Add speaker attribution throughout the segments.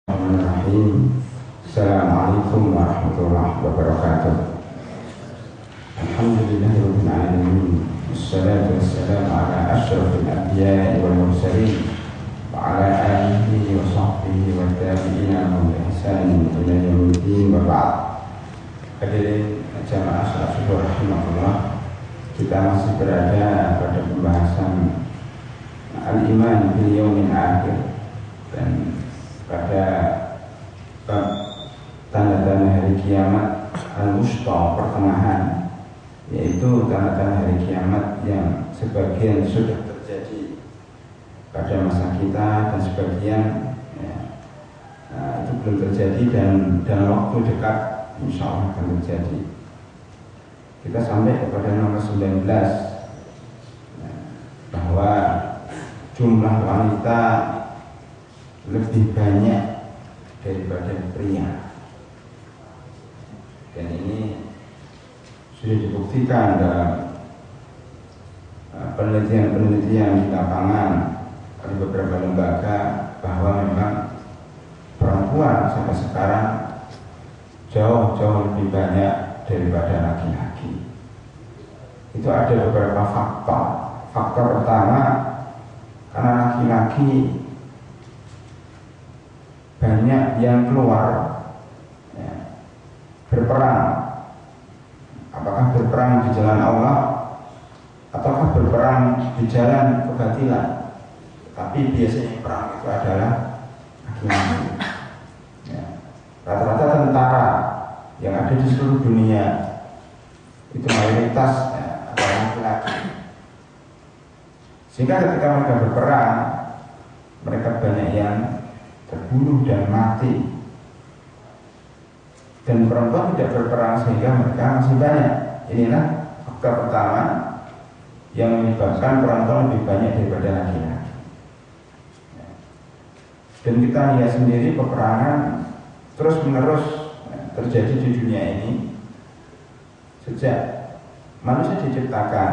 Speaker 1: Bismillahirrahmanirrahim. Assalamualaikum warahmatullahi wabarakatuh. Alhamdulillahirabbil alamin. Wassalatu wassalamu ala asyrafil anbiya'i wal mursalin wa ala alihi wa sahbihi wa tabi'ina wa ihsanin ila yaumiddin wa ba'd. Hadirin jamaah salat subuh rahimakumullah. Kita masih berada pada pembahasan al-iman bil yaumil akhir dan pada bab tanda-tanda hari kiamat al-musta, pertengahan, yaitu tanda-tanda hari kiamat yang sebagian sudah terjadi pada masa kita dan sebagian itu belum terjadi dan dalam waktu dekat insya Allah akan terjadi. Kita sampai kepada nomor 19, bahwa jumlah wanita lebih banyak daripada pria, dan ini sudah dibuktikan dalam penelitian-penelitian di lapangan oleh beberapa lembaga bahwa memang perempuan sampai sekarang jauh lebih banyak daripada laki-laki. Itu ada beberapa faktor. Faktor pertama, karena laki-laki banyak yang keluar berperang, apakah berperang di jalan Allah ataukah berperang di jalan kebatilan, tapi biasanya perang itu adalah laki-laki. Rata-rata tentara yang ada di seluruh dunia itu mayoritas adalah laki-laki, sehingga ketika mereka berperang mereka banyak yang terbunuh dan mati, dan perempuan tidak berperang sehingga mereka masih banyak. Inilah faktor pertama yang menyebabkan perempuan lebih banyak daripada laki-laki. Dan kita lihat sendiri peperangan terus menerus terjadi di dunia ini sejak manusia diciptakan.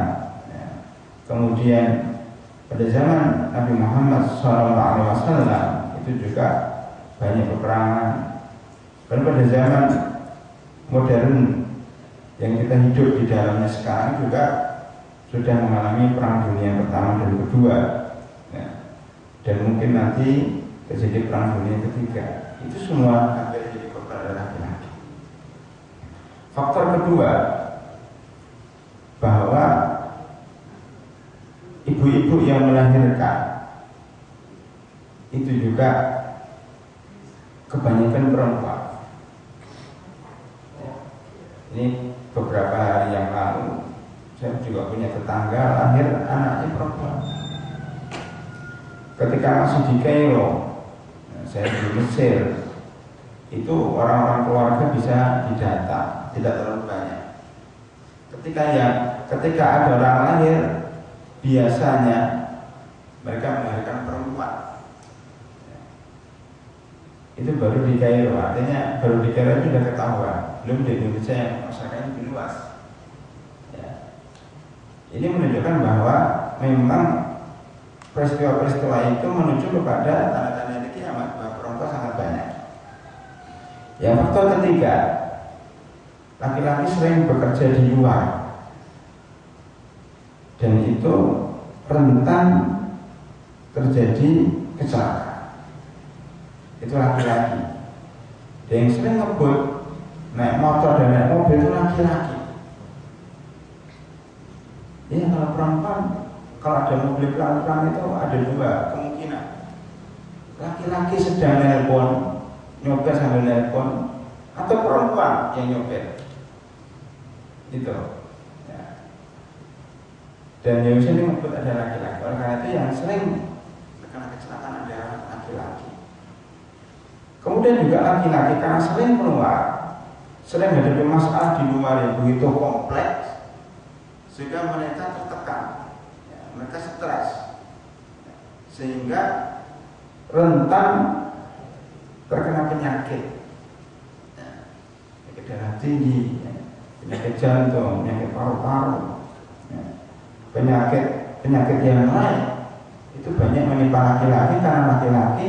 Speaker 1: Kemudian pada zaman Nabi Muhammad SAW itu juga banyak peperangan, dan pada zaman modern yang kita hidup di dalamnya sekarang juga sudah mengalami perang dunia pertama dan kedua, dan mungkin nanti terjadi perang dunia ketiga. Itu semua hampir jadi korban laki-laki. Faktor kedua, bahwa ibu-ibu yang melahirkan itu juga kebanyakan perempuan. Ini beberapa hari yang lalu saya juga punya tetangga lahir anaknya perempuan. Ketika masih di Kairo, saya di Mesir, itu orang-orang keluarga bisa didata, tidak terlalu banyak. Ketika ada orang lahir, biasanya mereka melahirkan perempuan. Itu baru di Kairo, artinya baru di Kairo itu sudah ketahuan, belum di Indonesia yang masyarakatnya lebih luas. Ini menunjukkan bahwa memang peristiwa-peristiwa itu menuju kepada tanda-tanda hari kiamat, bahwa perempuan sangat banyak. Yang faktor ketiga, laki-laki sering bekerja di luar, dan itu rentan terjadi kecelakaan. Itu laki-laki. Dan yang sering ngebut, naik motor dan naik mobil itu laki-laki. Ya, kalau perempuan, kalau ada mobil pelan-pelan itu ada dua kemungkinan. Laki-laki sedang nelpon, nyopir sambil nelpon, atau perempuan yang nyopir. Itu. Ya. Dan yang sering ngebut ada laki-laki. Oleh karena itu yang sering terkena kecelakaan ada laki-laki. Kemudian juga laki-laki karena sering keluar, sering menghadapi masalah di luar yang begitu kompleks, sehingga mereka tertekan, mereka stres, sehingga rentan terkena penyakit, penyakit darah tinggi, penyakit jantung, penyakit paru-paru, penyakit yang lain. Itu banyak menimpa laki-laki karena laki-laki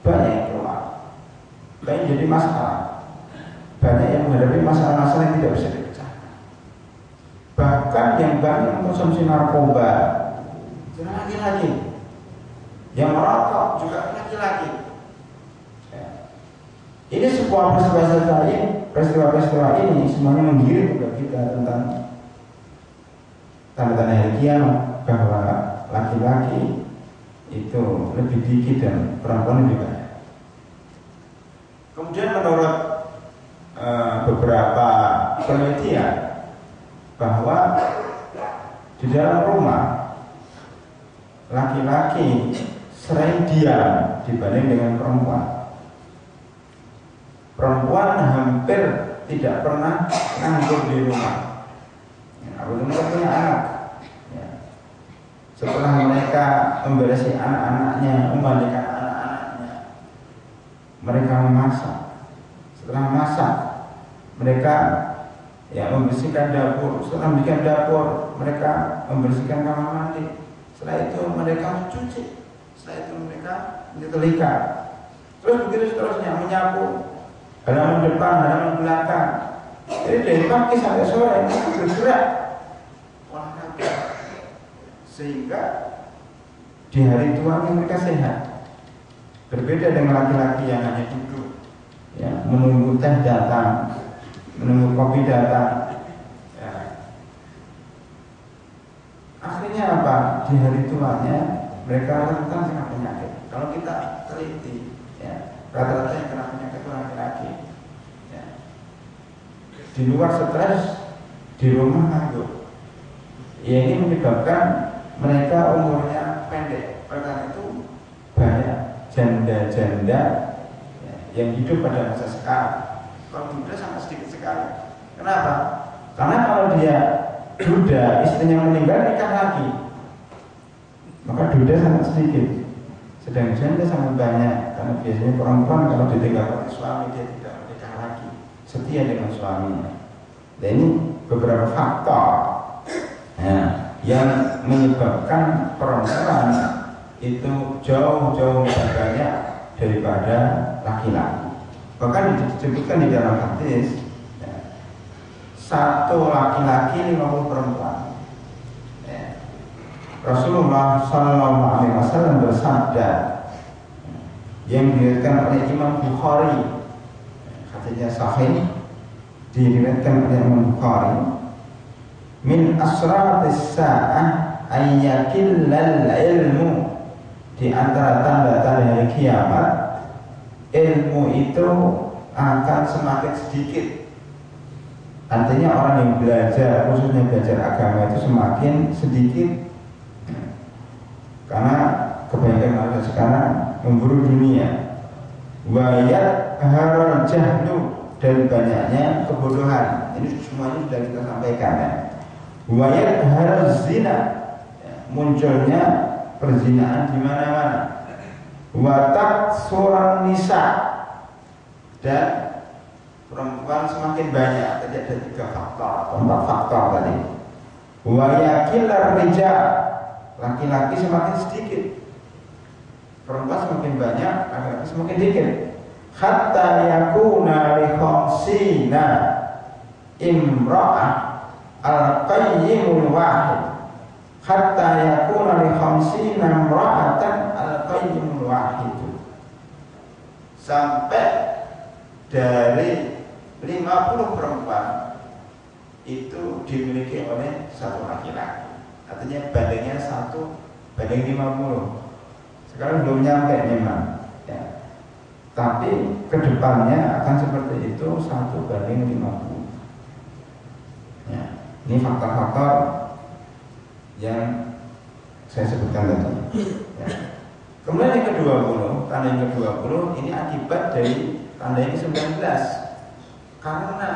Speaker 1: banyak keluar. banyak jadi masalah. Banyak yang menghadapi masalah-masalah yang tidak bisa dipecahkan. Bahkan yang banyak konsumsi narkoba itu laki-laki, yang merokok juga laki-laki. Ini sebuah peristiwa-peristiwa ini semuanya menggiring kepada kita tentang tanda-tanda hari kiamat, bahwa laki-laki itu lebih dikit dan perempuan lebih banyak. Kemudian menurut beberapa penelitian bahwa di dalam rumah laki-laki sering diam dibanding dengan perempuan. Perempuan hampir tidak pernah nganggur di rumah. Aku punya anak. Ya. Setelah mereka memberesi anak-anaknya, memandikan anak-anaknya, mereka memasak. Setelah masak, mereka membersihkan dapur. Setelah membersihkan dapur, mereka membersihkan kamar mandi. Setelah itu mereka mencuci. Setelah itu mereka menyetrika. Terus begitu seterusnya, menyapu halaman depan, halaman belakang. Jadi dari pagi sampai sore mereka bergerak olahraga, sehingga di hari tuanya mereka sehat. Berbeda dengan laki-laki yang hanya duduk, menunggu teh datang, menunggu kopi datang. Akhirnya apa? Di hari tuanya mereka rentan dengan penyakit. Kalau kita teliti, rata-rata yang kena penyakit itu laki-laki. Di luar stres, di rumah nganggur. Ini menyebabkan mereka umurnya pendek. Oleh karena itu banyak janda-janda yang hidup pada masa sekarang. Kalau muda sangat sedikit sekali. Kenapa? Karena kalau dia duda, istrinya meninggal, nikah lagi, maka duda sangat sedikit. Sedang janda sangat banyak, karena biasanya perempuan kalau ditinggalkan oleh suami dia tidak menikah lagi, setia dengan suaminya. Dan ini beberapa faktor yang menyebabkan perempuan itu jauh-jauh lebih banyak daripada laki-laki. Bahkan disebutkan di dalam hadis, satu laki-laki 50 perempuan. Rasulullah SAW bersabda, yang diriwayatkan oleh Imam Bukhari, hadisnya sahih, diriwayatkan oleh Imam Bukhari, min asratis sa'ah ayyakillal ilmu, di antara tanda-tanda hari kiamat, ilmu itu akan semakin sedikit. Artinya orang yang belajar, khususnya belajar agama itu semakin sedikit, karena kebanyakan manusia sekarang memburu dunia. Wayat harul jahlu, dan banyaknya kebodohan. Ini semuanya sudah kita sampaikan. Wayat harul zina, munculnya perzinaan di mana-mana. Watak surang nisa, dan perempuan semakin banyak. Tadi ada 3 faktor, 4 faktor tadi. Wayakilar rijal, laki-laki semakin sedikit, perempuan semakin banyak, laki-laki semakin sedikit. Hatta yakuna li khamsina imra'ah al-qayyimul wahid. Hatta yakuna li khamsina imra'atan al-qayyimul wahid. Sampai dari 50 perempuan itu dimiliki oleh satu laki-laki. Artinya bandingnya 1 banding 50. Sekarang belum nyampe memang, tapi kedepannya akan seperti itu, 1 banding 50. Ini faktor-faktor yang saya sebutkan tadi. Kemudian yang ke-20, tanda yang ke-20 ini akibat dari tanda yang ke-19. Karena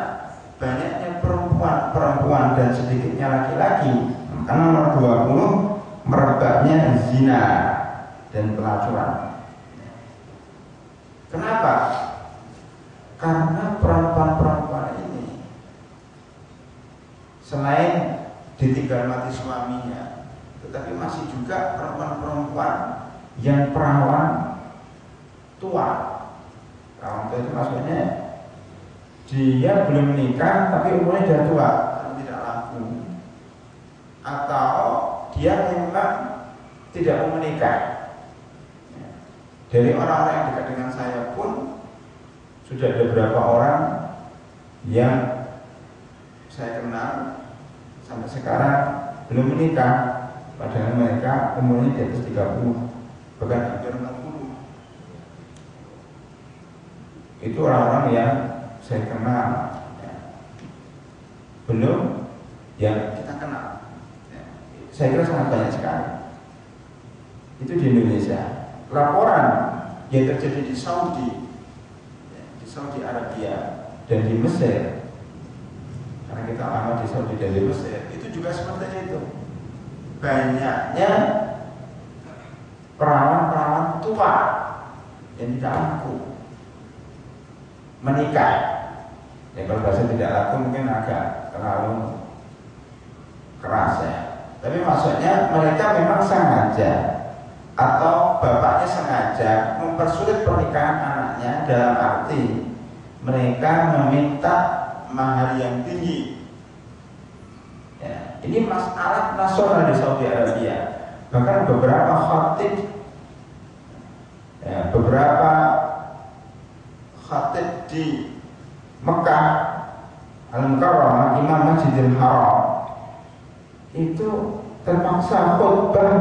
Speaker 1: banyaknya perempuan dan sedikitnya laki-laki, karena nomor 20 merebaknya zina dan pelacuran. Kenapa? Karena perempuan-perempuan ini selain ditinggal mati suaminya, tetapi masih juga perempuan-perempuan yang perawan tua tua itu maksudnya dia belum menikah tapi umurnya sudah tua, tidak laku, atau dia memang tidak mau menikah. Dari orang-orang yang dekat dengan saya pun sudah ada beberapa orang yang saya kenal sampai sekarang belum menikah, padahal mereka umurnya di atas 30, bahkan hampir 40. Itu orang-orang yang saya kenal, ya. Belum yang kita kenal, ya. Saya kira sangat banyak sekali. Itu di Indonesia. Laporan yang terjadi di Saudi, ya, di Saudi Arabia dan di Mesir, karena kita lama di Saudi dan di Mesir, itu juga seperti itu. Banyaknya perawan-perawan tua yang tidak laku menikah. Ya kalau bahasa tidak laku mungkin agak terlalu keras ya. Tapi maksudnya mereka memang sengaja atau bapaknya sengaja mempersulit pernikahan anaknya, dalam arti mereka meminta mahar yang tinggi. Ya, ini masalah nasional di Saudi Arabia. Bahkan beberapa khatib, ya, beberapa khatib di Mekah Al-Mukarramah, Imam Masjidil Haram, itu terpaksa khutbah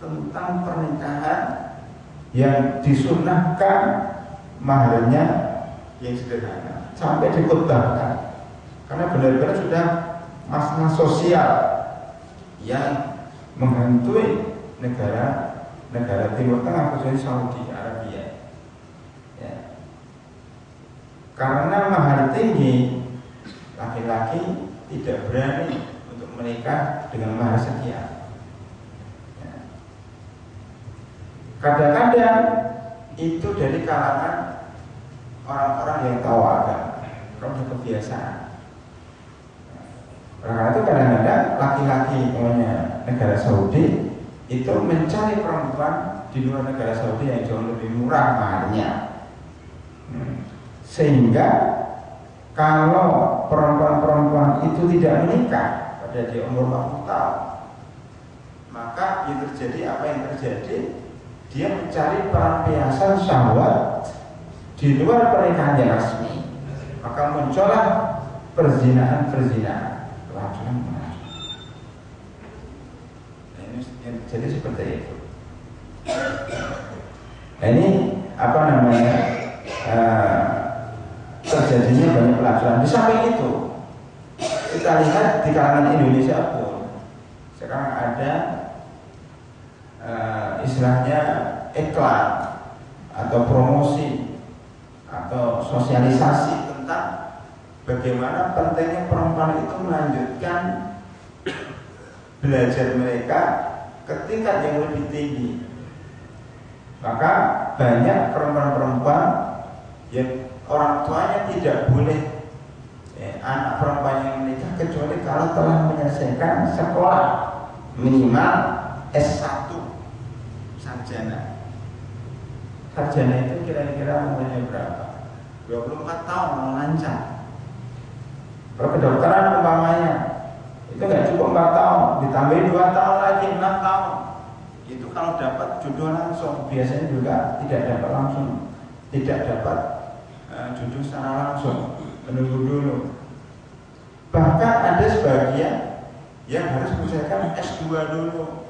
Speaker 1: tentang pernikahan yang disunnahkan maharnya yang sederhana, sampai dikhutbahkan karena benar-benar sudah masalah sosial yang menghantui negara Timur Tengah, khususnya Saudi Arabia. Ya. Karena mahar tinggi, laki-laki tidak berani untuk menikah dengan mahar sekian. Ya. Kadang-kadang itu dari kalangan orang-orang yang tahu agama, orang kebiasaan. Karena itu kadang-kadang laki-laki negara Saudi itu mencari perempuan di luar negara Saudi yang jauh lebih murah maharnya, sehingga kalau perempuan-perempuan itu tidak menikah pada di umur 40 tahun, maka yang terjadi apa yang terjadi? Dia mencari pelampiasan syahwat di luar pernikahan yang resmi, maka muncullah perzinahan, pelacuran. Nah, ini yang terjadi seperti itu. Nah, ini apa namanya? Terjadinya banyak pelacuran. Di samping itu, kita lihat di kalangan Indonesia pun sekarang ada istilahnya iklan atau promosi atau sosialisasi tentang bagaimana pentingnya perempuan itu melanjutkan belajar mereka ke tingkat yang lebih tinggi. Maka banyak perempuan-perempuan yang orang tuanya tidak boleh anak perempuan yang menikah kecuali kalau telah menyelesaikan sekolah minimal S1 sarjana. Sarjana itu kira-kira umurnya berapa? 24 tahun mau lancar. Kalau kedokteran umpamanya itu nggak cukup 4 tahun, ditambahin 2 tahun lagi 6 tahun. Itu kalau dapat jodoh langsung, biasanya juga tidak dapat langsung, tidak dapat jodoh secara langsung, menunggu dulu. Bahkan ada sebagian yang harus menyelesaikan S2 dulu,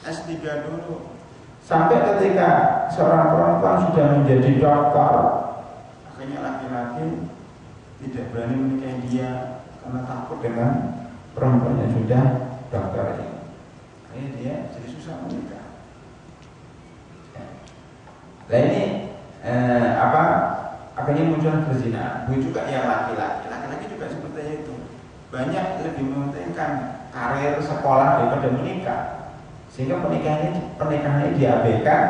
Speaker 1: S3 dulu, sampai ketika seorang perempuan sudah menjadi dokter, akhirnya laki-laki tidak berani menikahi dia karena takut dengan perempuan yang sudah dokter ini. Akhirnya dia jadi susah menikah. Nah ini akhirnya muncul perzinahan. Begitu juga yang laki-laki. Laki-laki juga seperti itu. Banyak lebih mementingkan karir, sekolah daripada menikah. Sehingga pernikahan ini diabaikan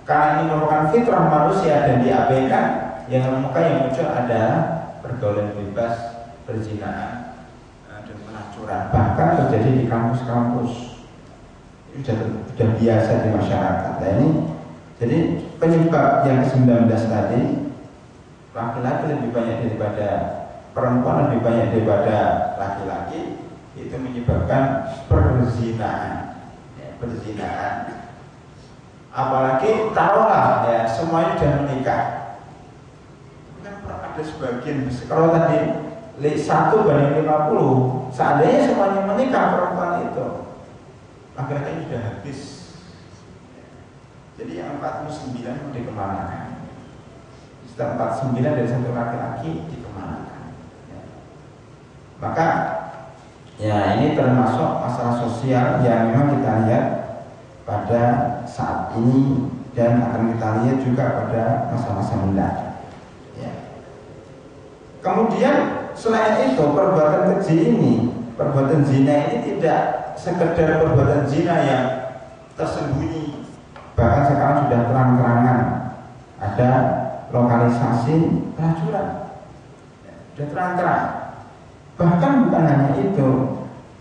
Speaker 1: karena ini merupakan fitrah manusia dan diabaikan. Yang muncul adalah pergaulan bebas, perzinahan dan pelacuran. Bahkan terjadi di kampus-kampus. Itu sudah biasa di masyarakat. Nah ini jadi penyebab yang ke-19 tadi, laki-laki lebih banyak daripada perempuan, lebih banyak daripada laki-laki, itu menyebabkan perzinahan, ya, perzinahan. Apalagi taruhlah ya semuanya sudah menikah, kan ada sebagian, kalau tadi 1:50, seandainya semuanya menikah perempuan itu, laki-laki sudah habis. Jadi yang 49 mau dikemanakan? Setelah 49 dari satu laki-laki dikemanakan? Ya. Maka ya ini termasuk masalah sosial yang memang kita lihat pada saat ini dan akan kita lihat juga pada masa-masa mendatang. Ya. Kemudian selain itu perbuatan keji ini, perbuatan zina ini tidak sekedar perbuatan zina yang tersembunyi, bahkan sekarang sudah terang-terangan ada lokalisasi pelacuran, sudah terang-terang. Bahkan bukan hanya itu,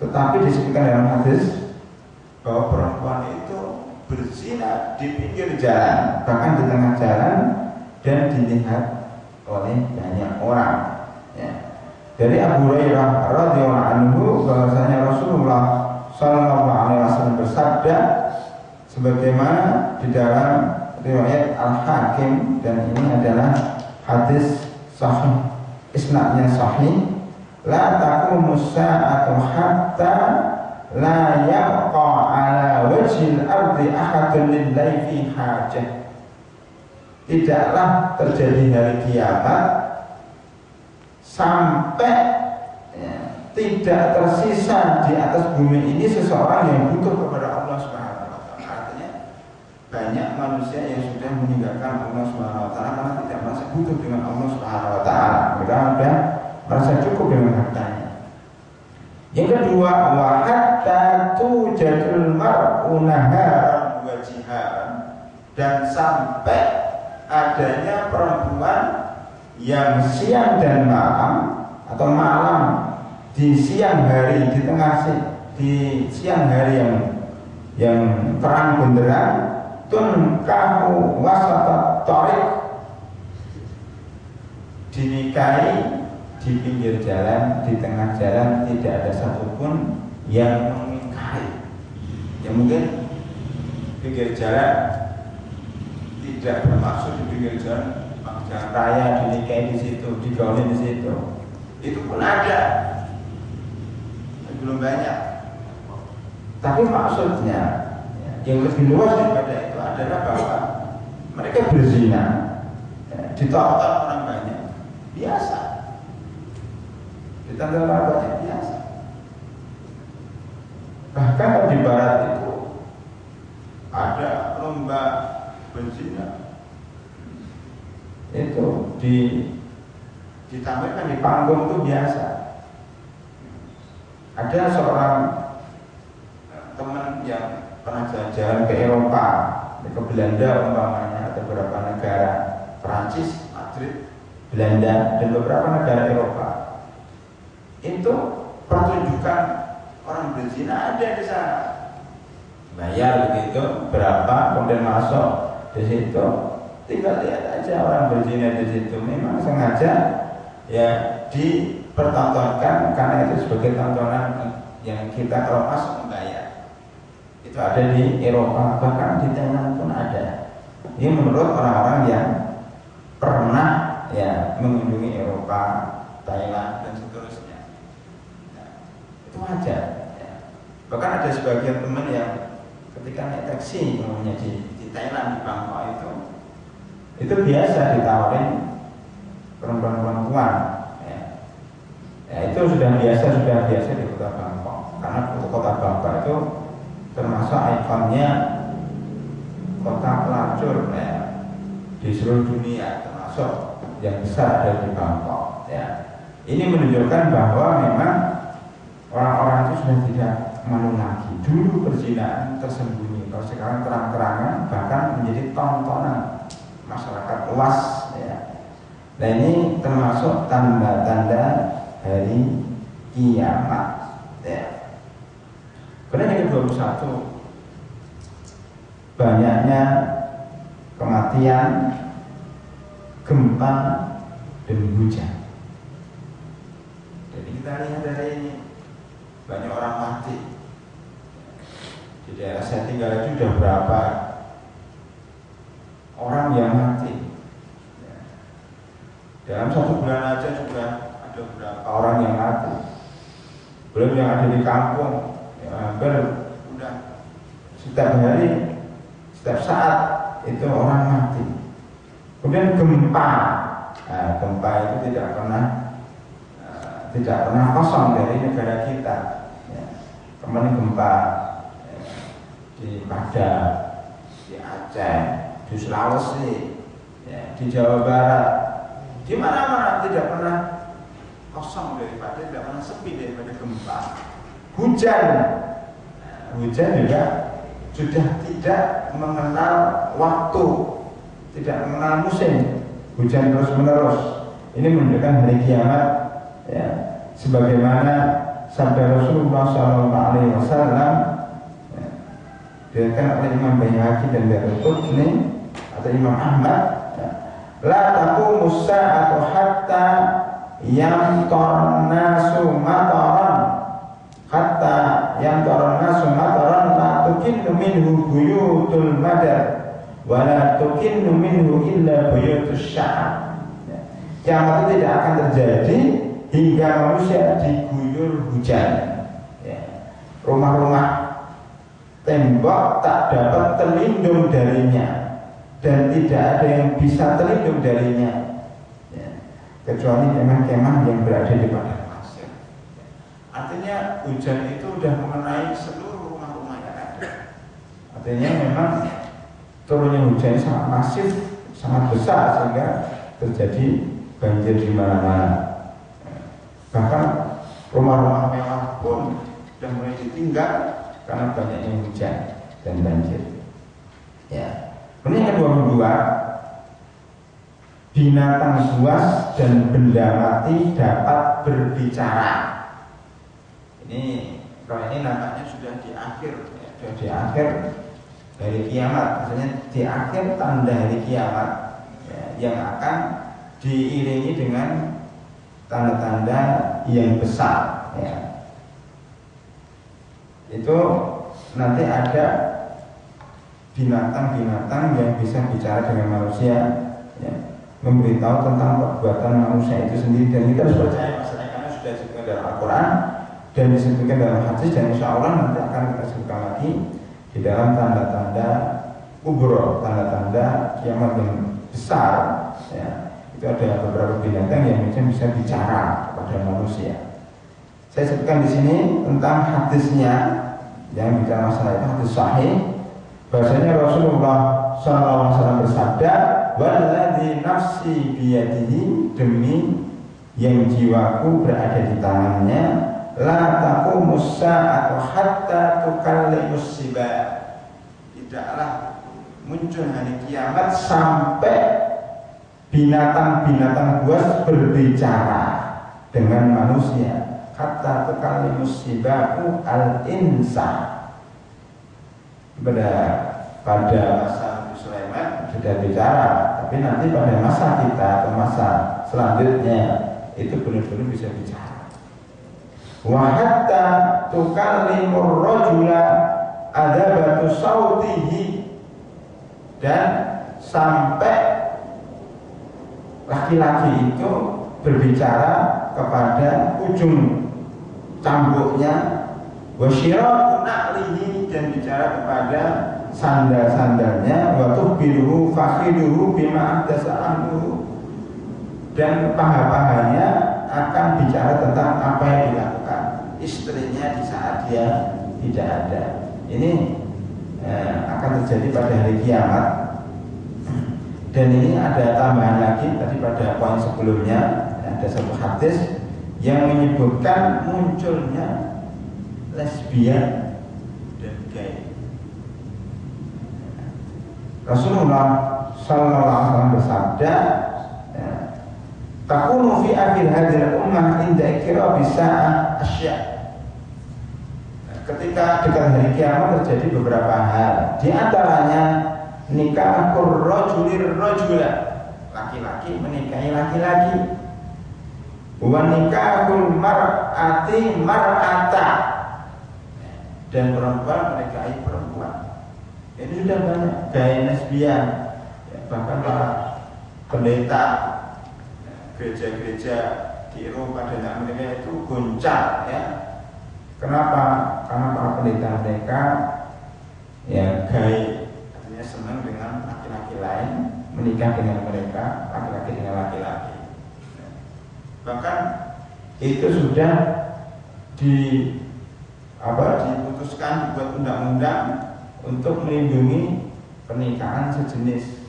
Speaker 1: tetapi disebutkan dalam hadis bahwa perempuan itu berzina di pinggir jalan, bahkan di tengah jalan, dan dilihat oleh banyak orang. Ya. Dari Abu Hurairah radhiyallahu anhu bahwasanya Rasulullah sallallahu alaihi wasallam bersabda, sebagaimana di dalam riwayat Al-Hakim, dan ini adalah hadis sahih, isnadnya sahih, la taqumu sa'atu hatta la yabqa ala wajhil ardi ahadun lillahi fi hajah. Tidaklah terjadi hari kiamat sampai ya, tidak tersisa di atas bumi ini seseorang yang butuh kepada Allah Subhanahu wa taala. Artinya banyak manusia yang sudah meninggalkan Allah Subhanahu wa taala karena tidak merasa butuh dengan Allah Subhanahu wa taala. Mereka sudah merasa cukup dengan hartanya. Yang kedua, wa hatta tujadul mar'u naharan wa jiharan, dan sampai adanya perempuan yang siang dan malam atau malam di siang hari, di siang hari yang terang benderang, tunkahu wasatat thariq, dinikahi di pinggir jalan, di tengah jalan, tidak ada satupun yang mengingkari. Ya mungkin pinggir jalan tidak bermaksud di pinggir jalan jalan raya dinikahi di situ, digauli di situ. Itu pun ada, belum banyak. Tapi maksudnya yang lebih luas daripada itu adalah bahwa mereka berzina, ditonton orang banyak, biasa. Ditonton orang banyak, biasa. Bahkan di barat itu ada lomba berzina. Itu ditampilkan di panggung itu biasa. Ada seorang teman yang pernah jalan-jalan ke Eropa, ke Belanda umpamanya, atau beberapa negara, Perancis, Madrid, Belanda, dan beberapa negara Eropa. Itu pertunjukan orang berzina ada di sana. Bayar begitu berapa, kemudian masuk di situ. Tinggal lihat aja orang berzina di situ. Memang sengaja ya dipertontonkan karena itu sebagai tontonan yang kita kalau masuk membayar. Itu ada di Eropa, bahkan di Thailand pun ada. Ini menurut orang-orang yang pernah ya mengunjungi Eropa, Thailand dan seterusnya. Nah, itu wajar. Ya. Bahkan ada sebagian teman yang ketika naik taksi umumnya di Thailand, di Bangkok itu biasa ditawarin perempuan-perempuan. Ya, itu sudah biasa di kota Bangkok, karena kota Bangkok itu termasuk ikonnya kota pelacur ya, di seluruh dunia, termasuk yang besar ada di Bangkok. Ya. Ini menunjukkan bahwa memang orang-orang itu sudah tidak malu lagi. Dulu perzinahan tersembunyi, kalau sekarang terang-terangan, bahkan menjadi tontonan masyarakat luas. Ya. Nah ini termasuk tanda-tanda hari kiamat. Ya. Kemudian yang ke-21, banyaknya kematian rangkaian gempa dan hujan. Jadi kita lihat dari ini banyak orang mati. Di daerah saya tinggal itu sudah berapa orang yang mati. Dalam 1 bulan aja juga ada beberapa orang yang mati. Belum yang ada di kampung, ya, hampir udah setiap hari, setiap saat itu orang mati. Kemudian gempa, nah, gempa itu tidak pernah kosong dari negara kita. Ya. Kemarin gempa ya, di Padang, di Aceh, di Sulawesi, ya, di Jawa Barat, di mana-mana tidak pernah kosong daripada, tidak pernah sepi daripada gempa. Hujan, hujan juga sudah tidak mengenal waktu, tidak mengenal musim, hujan terus menerus. Ini menunjukkan hari kiamat, ya, sebagaimana sabda Rasulullah SAW, ya, diriwayatkan oleh Imam Baihaqi dan Daraqutni atau Imam Ahmad, ya, la taqumus sa'atu hatta yamtarnasu mataran, hatta yamtarnasu mataran la tukinnu minhu buyutul madar wa la tukinnu minhu illa buyutus sya'ab. Kiamat itu tidak akan terjadi hingga manusia diguyur hujan, ya. Rumah-rumah tembok tak dapat terlindung darinya dan tidak ada yang bisa terlindung darinya, kecuali kemah-kemah yang berada di padang pasir. Artinya hujan itu sudah mengenai seluruh rumah-rumah yang ada. Artinya memang turunnya hujan sangat masif, sangat besar sehingga terjadi banjir di mana-mana. Bahkan rumah-rumah mewah pun sudah mulai ditinggal karena banyaknya hujan dan banjir. Ya. Kemudian yang kedua, binatang buas dan benda mati dapat berbicara. Ini kalau ini nampaknya sudah di akhir, ya, sudah di akhir dari kiamat. Maksudnya di akhir tanda hari kiamat, ya, yang akan diiringi dengan tanda-tanda yang besar. Ya. Itu nanti ada binatang-binatang yang bisa bicara dengan manusia. Ya, memberitahu tentang perbuatan manusia itu sendiri, dan kita harus percaya masalah karena sudah disebutkan dalam Al-Quran dan disebutkan dalam hadis, dan insya Allah nanti akan kita sebutkan lagi di dalam tanda-tanda kubro, tanda-tanda kiamat yang besar. Ya, itu ada beberapa binatang yang bisa bicara kepada manusia. Saya sebutkan di sini tentang hadisnya yang bicara masalah itu, hadis sahih, bahasanya Rasulullah SAW bersabda, walladzi nafsi biyadihi, demi yang jiwaku berada di tangannya, la taqumus sa'atu hatta tukallimus sibah, tidaklah muncul hari kiamat sampai binatang-binatang buas berbicara dengan manusia. Hatta tukallimus sibahu al-insa. Pada masa Sulaiman sudah bicara, tapi nanti pada masa kita atau masa selanjutnya itu benar-benar bisa bicara. Wa hatta tukallimur rajula adabatu sautihi, dan sampai laki-laki itu berbicara kepada ujung cambuknya, wasyiratu na'lihi, dan bicara kepada sandal-sandalnya, wa tuhbiruhu fakhiduhu bima ahdasahu, dan paha-pahanya akan bicara tentang apa yang dilakukan istrinya di saat dia tidak ada. Ini akan terjadi pada hari kiamat. Dan ini ada tambahan lagi tadi pada poin sebelumnya, ada satu hadis yang menyebutkan munculnya lesbian dan gay. Rasulullah SAW bersabda, takunu fi akhir hadhihi ummah inda iqrabi sa'ah asya. Ketika dekat hari kiamat terjadi beberapa hal, di antaranya nikahur rajulir rajula, laki-laki menikahi laki-laki, wa nikahul mar'ati mar'ata, dan perempuan menikahi perempuan. Ini sudah banyak gaya lesbian, ya, bahkan para pendeta gereja-gereja di Eropa dan Amerika itu goncang, ya. Kenapa? Karena para pendeta mereka ya gay, artinya senang dengan laki-laki lain, menikah dengan mereka, laki-laki dengan laki-laki. Bahkan itu sudah diputuskan, dibuat undang-undang untuk melindungi pernikahan sejenis.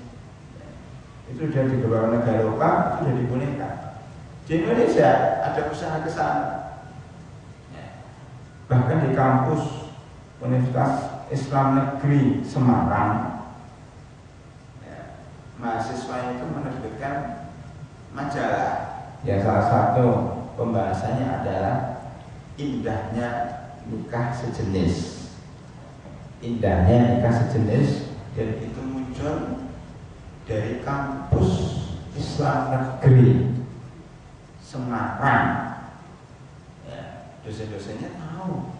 Speaker 1: Itu sudah di beberapa negara Eropa sudah dibolehkan. Di Indonesia ada usaha ke sana. Bahkan di kampus Universitas Islam Negeri Semarang, mahasiswa itu menerbitkan majalah. Ya, salah satu pembahasannya adalah indahnya nikah sejenis. Indahnya nikah sejenis, dan itu muncul dari kampus Islam Negeri Semarang. Dosen-dosennya tahu,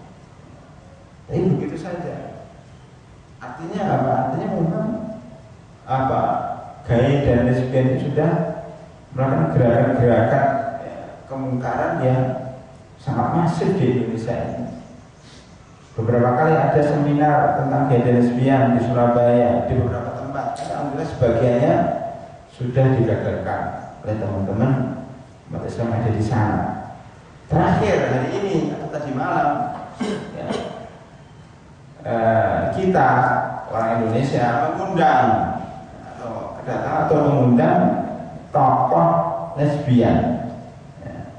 Speaker 1: tapi begitu saja. Artinya apa? Artinya memang apa? Gay dan lesbian itu sudah melakukan gerakan-gerakan kemungkaran yang sangat masif di Indonesia ini. Beberapa kali ada seminar tentang gay dan lesbian di Surabaya, di beberapa tempat. Alhamdulillah sebagiannya sudah digagalkan oleh teman-teman umat Islam yang ada di sana. Terakhir hari ini atau tadi malam, ya, kita orang Indonesia mengundang mengundang tokoh lesbian, ya,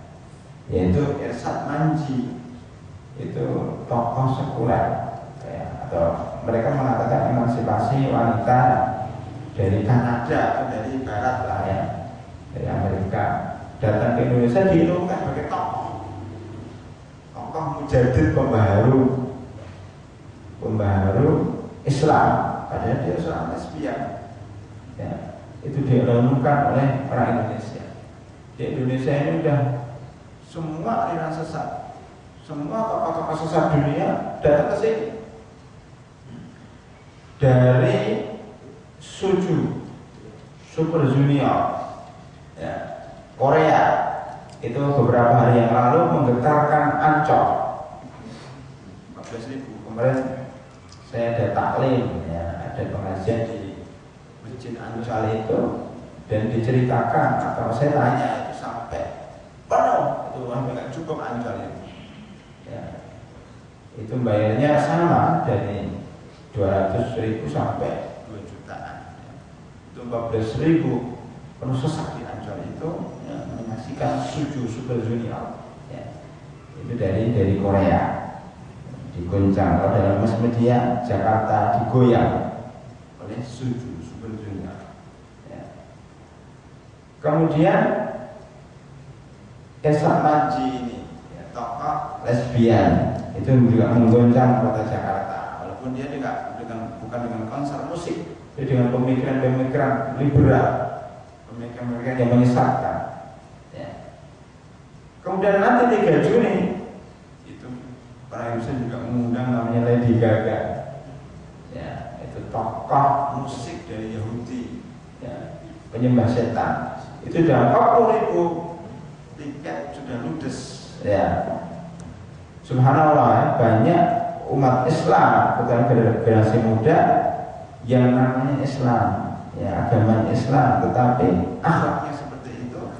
Speaker 1: yaitu Irsad Manji. Itu tokoh sekuler, ya, atau mereka mengatakan emansipasi wanita dari Kanada atau dari Barat lah, ya, dari Amerika, datang ke Indonesia diumumkan sebagai tokoh mujadid, pembaharu Islam, padahal dia seorang lesbian, ya, itu diumumkan oleh orang Indonesia. Di Indonesia ini udah semua aliran sesat, semua tokoh-tokoh sesat dunia datang ke sini. Dari Suju, Super Junior, ya, Korea, itu beberapa hari yang lalu menggetarkan Ancol 14.000. Kemarin saya ada taklim, ya, ada pengajian di Masjid Ancol itu, dan diceritakan atau saya tanya itu sampai penuh, itu hampir nggak cukup Ancol itu, ya. Itu bayarnya sama dari 200.000 sampai 2 jutaan, ya. Itu 14.000 penuh sesak di Ancol itu, ya, menyaksikan Suju Super Junior, ya. Itu dari Korea, digoncang. Kalau dalam mass media Jakarta digoyang oleh Suju Super Junior, ya. Kemudian Irsad Manji ini, ya, tokoh lesbian, itu juga menggoncang kota Jakarta, walaupun dia bukan dengan konser musik, dia dengan pemikiran-pemikiran liberal, pemikiran-pemikiran yang menyesatkan, ya. Kemudian nanti 3 Juni itu para Indonesia juga mengundang namanya Lady Gaga, ya, itu tokoh musik dari Yahudi, ya, penyembah setan. Itu sudah 40.000 tiket sudah ludes, ya. Subhanallah, ya, banyak umat Islam, bukan generasi muda yang namanya Islam, ya, agama Islam, tetapi akhlaknya seperti itu.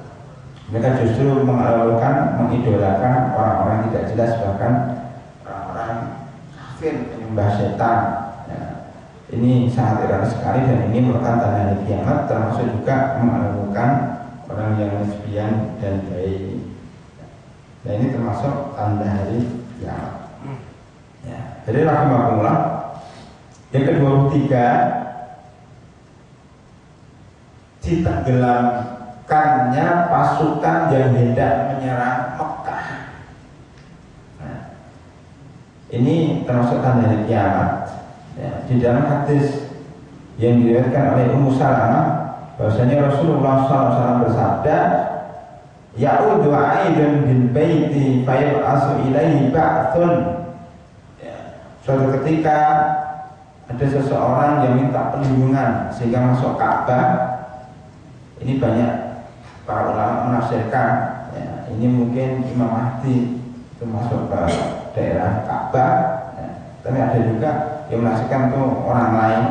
Speaker 1: Mereka justru mengidolakan orang-orang tidak jelas, bahkan orang-orang kafir, penyembah setan, ya. Ini sangat ironis sekali, dan ini merupakan tanda hari kiamat, termasuk juga mengagungkan orang yang lesbian dan gay. Nah, ini termasuk tanda hari kiamat, ya. Jadi rahimahullah, yang ke-23, ditenggelamkannya pasukan yang hendak menyerang Mekah. Nah, ini termasuk tanda hari kiamat, ya. Di dalam hadis yang diriwayatkan oleh Ummu Salamah bahwasanya Rasulullah SAW bersabda, ya'udu aidun bil baiti fayab'asu ilaihi ba'thun. Suatu ketika ada seseorang yang minta perlindungan sehingga masuk Ka'bah. Ini banyak para ulama menafsirkan, ya, ini mungkin Imam Mahdi itu masuk ke daerah Ka'bah, ya, tapi ada juga yang menafsirkan itu orang lain.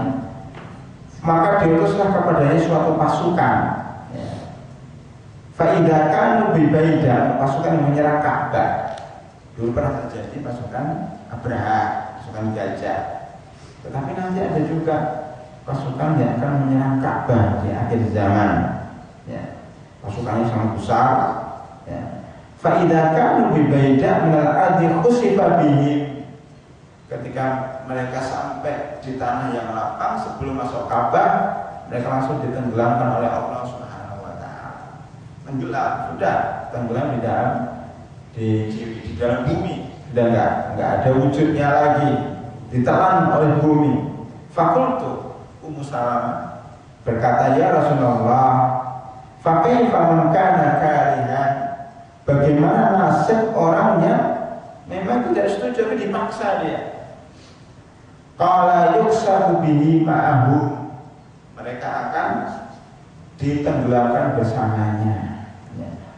Speaker 1: Maka diutuslah kepadanya suatu pasukan, ya. Fa'idha kanu bibaidah, pasukan yang menyerang Ka'bah. Dulu pernah terjadi pasukan Abraha, pasukan gajah. Tetapi nanti ada juga pasukan yang akan menyerang Ka'bah di akhir zaman, ya. Pasukannya sangat besar, ya. Fa'idha kanu bibaidah minal ardi khusifa bihim. Ketika mereka sampai di tanah yang lapang sebelum masuk Ka'bah, mereka langsung ditenggelamkan oleh Allah Subhanahu wa taala. Tenggelam, sudah tenggelam di dalam bumi, sudah enggak ada wujudnya lagi, ditelan oleh bumi. Fakultu, Ummu Salamah berkata, ya Rasulullah, fa kaifa man kana karihan, bagaimana nasib orang yang memang tidak setuju tapi dipaksa dia? Qala yuksabu bihi ma'ahu, mereka akan ditenggelamkan bersamanya.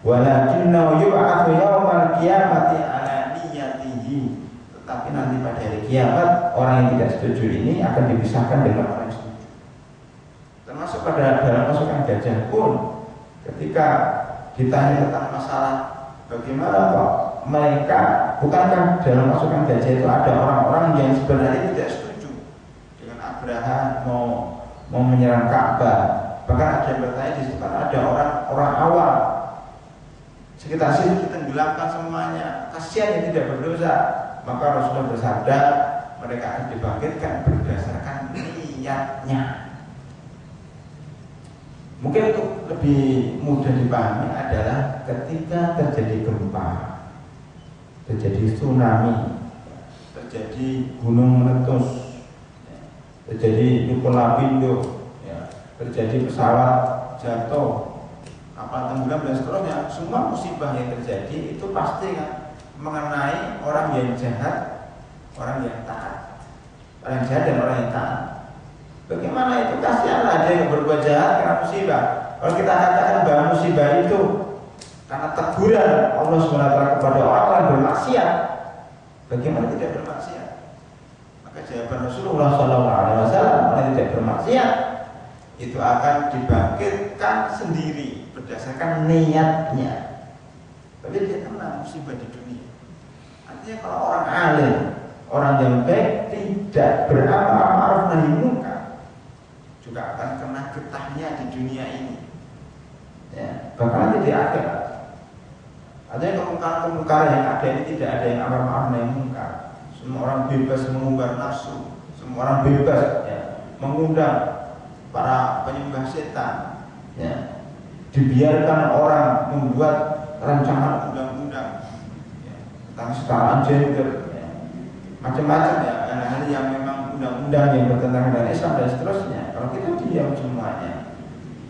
Speaker 1: Walakinnahu yub'atsu yaumal qiyamati ala niyyatihi, tetapi nanti pada hari kiamat orang yang tidak setuju ini akan dipisahkan dengan orang yang setuju. Termasuk pada dalam pasukan gajah pun, ketika ditanya tentang masalah bagaimana kok mereka, bukankah dalam pasukan gajah itu ada orang-orang yang sebenarnya tidak setuju dengan Abraha mau menyerang Ka'bah. Bahkan ada yang bertanya di situ ada orang awam sekitar sini ditenggelamkan semuanya, kasihan yang tidak berdosa. Maka Rasulullah bersabda, mereka akan dibangkitkan berdasarkan niatnya. Mungkin untuk lebih mudah dipahami adalah ketika terjadi gempa, terjadi tsunami, terjadi gunung meletus, terjadi Nukulapindo, ya, terjadi pesawat jatuh, kapal tenggelam dan seterusnya. Semua musibah yang terjadi itu pasti kan mengenai orang yang jahat, orang yang taat, orang yang jahat dan orang yang taat. Bagaimana itu? Kasihanlah ada yang berbuat jahat karena musibah. Kalau kita katakan bahwa musibah itu karena teguran Allah SWT kepada orang yang bermaksiat, bagaimana tidak bermaksiat? Maka jawaban Rasulullah SAW, orang yang tidak bermaksiat itu akan dibangkitkan sendiri berdasarkan niatnya. Tapi dia kena musibah di dunia. Artinya kalau orang alim, orang yang baik, tidak beramal ma'ruf nahi munkar, juga akan kena getahnya di dunia ini, ya, bahkan nanti di akhirat. Artinya kemungkaran-kemungkaran yang ada ini tidak ada yang amar ma'ruf nahi munkar. Semua orang bebas mengumbar nafsu, semua orang bebas, ya, mengundang para penyembah setan, ya. Dibiarkan orang membuat rancangan undang-undang, ya, tentang kesetaraan gender, ya, macam-macam, ya, hal-hal yang memang undang-undang yang bertentangan dengan Islam dan seterusnya. Kalau kita diam semuanya,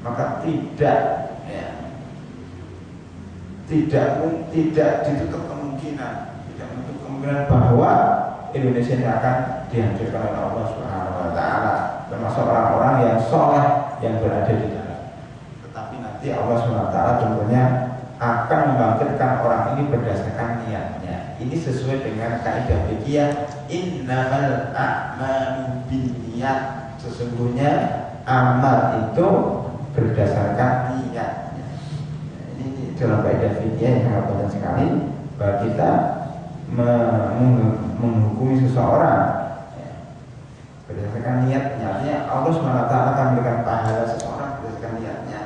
Speaker 1: maka tidak, ya, tidak ditutup kemungkinan, tidak menutup kemungkinan bahwa Indonesia ini akan dihancurkan oleh Allah Subhanahu wa taala, termasuk orang-orang yang soleh yang berada di dalam. Tetapi nanti Allah Subhanahu wa taala tentunya akan membangkitkan orang ini berdasarkan niatnya. Ini sesuai dengan kaidah fikih, innamal a'malu binniyat. Sesungguhnya amal itu berdasarkan niatnya. Ini dalam kaidah fikih yang sangat penting sekali bahwa kita menghukumi seseorang, ya, berdasarkan niatnya. Artinya Allah SWT akan memberikan pahala seseorang berdasarkan niatnya.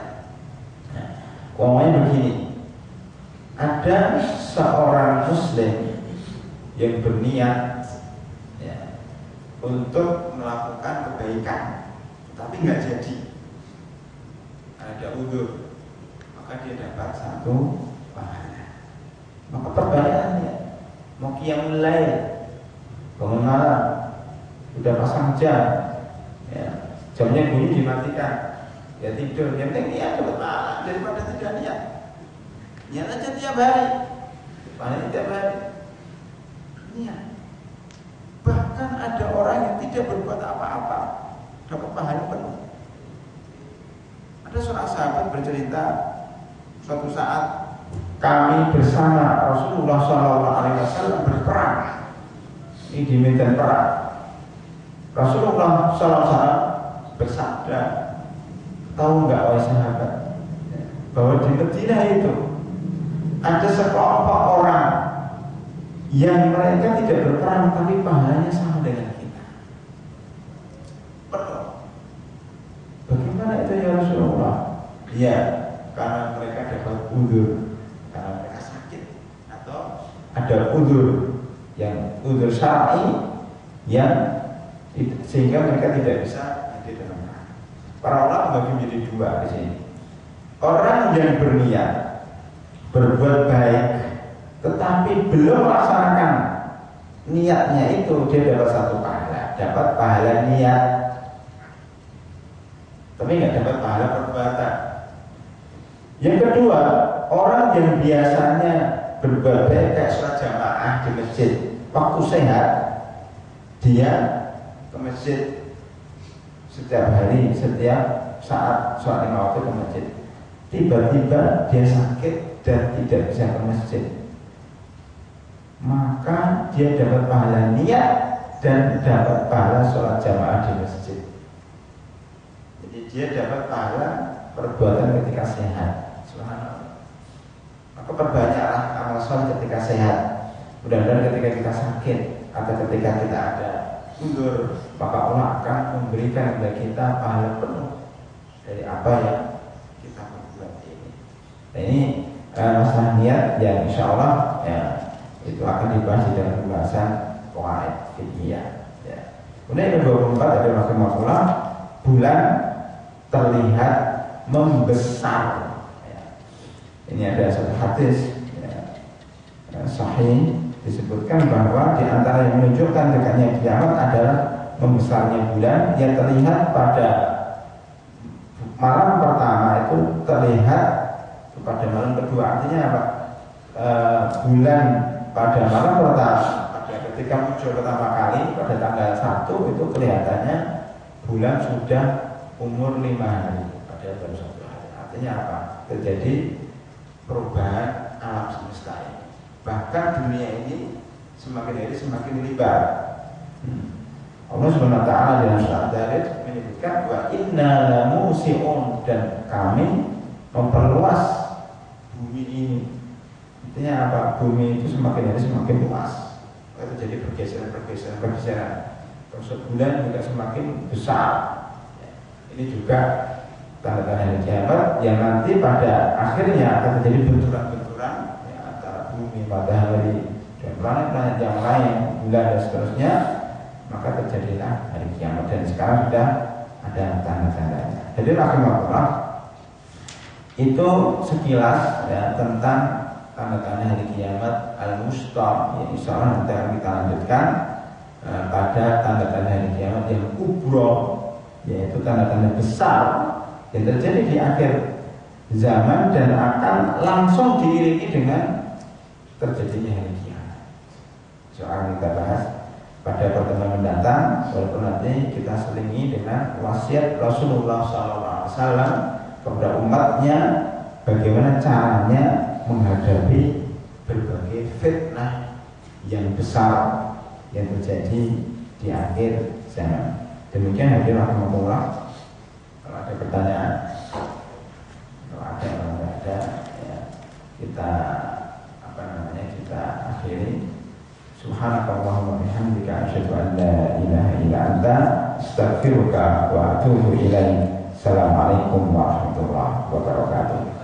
Speaker 1: Umpamanya begini, ada seorang muslim yang berniat, ya, untuk melakukan kebaikan, tapi nggak jadi, ada udzur, maka dia dapat satu pahala. Maka perbanyakannya, mau qiyamul lail, bangun malam, udah pasang jam, ya, jamnya bunyi dimatikan, ya tidur. Yang penting niat dapat pahala daripada tidak niat. Niat aja tiap hari, paling tiap hari niat. Bahkan ada orang yang tidak berbuat apa-apa dapat pahala penuh. Ada seorang sahabat bercerita, suatu saat kami bersama Rasulullah SAW berperang. Ini di medan perang. Rasulullah SAW bersabda, tahu nggak wahai sahabat, bahwa di Madinah itu ada sekelompok orang yang mereka tidak berperang tapi pahalanya sama dengan kita. Betul. Bagaimana itu ya Rasulullah? Ya, karena mereka dapat udzur, karena mereka sakit, atau ada udzur yang udzur syar'i yang sehingga mereka tidak bisa hadir dalam perang. Para ulama bagi menjadi dua di sini. Orang yang berniat berbuat baik tetapi belum melaksanakan niatnya itu, dia dapat satu pahala, dapat pahala niat, tapi nggak dapat pahala perbuatan. Yang kedua, orang yang biasanya berbuat baik kayak sholat jamaah di masjid, waktu sehat dia ke masjid setiap hari, setiap saat sholat 5 waktu ke masjid. Tiba-tiba dia sakit dan tidak bisa ke masjid, maka dia dapat pahala niat dan dapat pahala sholat jamaah di masjid. Jadi dia dapat pahala perbuatan ketika sehat. Subhanallah. Maka perbanyaklah amal sholat ketika sehat. Mudah-mudahan ketika kita sakit atau ketika kita ada udzur, maka Allah akan memberikan kepada kita pahala penuh dari apa yang kita perbuat ini. Nah, ini masalah niat yang insya Allah ya, itu akan dibahas di dalam pembahasan qawaid fiqhiyah. Ya. Kemudian yang 24 ada rahimahullah, bulan terlihat membesar. Ya. Ini ada satu hadis ya, sahih disebutkan bahwa di antara yang menunjukkan dekatnya kiamat adalah membesarnya bulan yang terlihat pada malam pertama itu terlihat pada malam kedua. Artinya apa? Bulan pada malam pertama, pada ketika muncul pertama kali pada tanggal 1 itu kelihatannya bulan sudah umur 5 hari pada jam 1 hari. Artinya apa? Terjadi perubahan alam semesta ini. Bahkan dunia ini semakin hari semakin lebar. Allah Subhanahu wa taala dalam surat Ad-Darij menyebutkan bahwa inna lamusi'un, dan kami memperluas bumi ini. Artinya apa? Bumi itu semakin hari semakin luas. Terjadi pergeseran. Terus bulan juga semakin besar. Ini juga tanda-tanda hari kiamat yang nanti pada akhirnya akan terjadi benturan-benturan ya, antara bumi, matahari, dan planet-planet yang lain, bulan dan seterusnya. Maka terjadilah hari kiamat, dan sekarang sudah ada tanda-tandanya. Jadi rahimahullah, itu sekilas ya, tentang tanda-tanda hari kiamat al-musta, yang insya Allah nanti akan kita lanjutkan pada tanda-tanda hari kiamat yang kubro, yaitu tanda-tanda besar yang terjadi di akhir zaman dan akan langsung diiringi dengan terjadinya hari kiamat. Soal kita bahas pada pertemuan mendatang, walaupun nanti kita selingi dengan wasiat Rasulullah SAW kepada umatnya bagaimana caranya menghadapi berbagai fitnah yang besar yang terjadi di akhir zaman. Demikian hadirin rahimahullah. Kalau ada pertanyaan, kalau ada, kalau tidak ada, ya, kita kita akhiri. Subhanakallahumma bihamdika asyhadu an la ilaha illa anta astaghfiruka wa atubu ilaik. Assalamualaikum warahmatullahi wabarakatuh.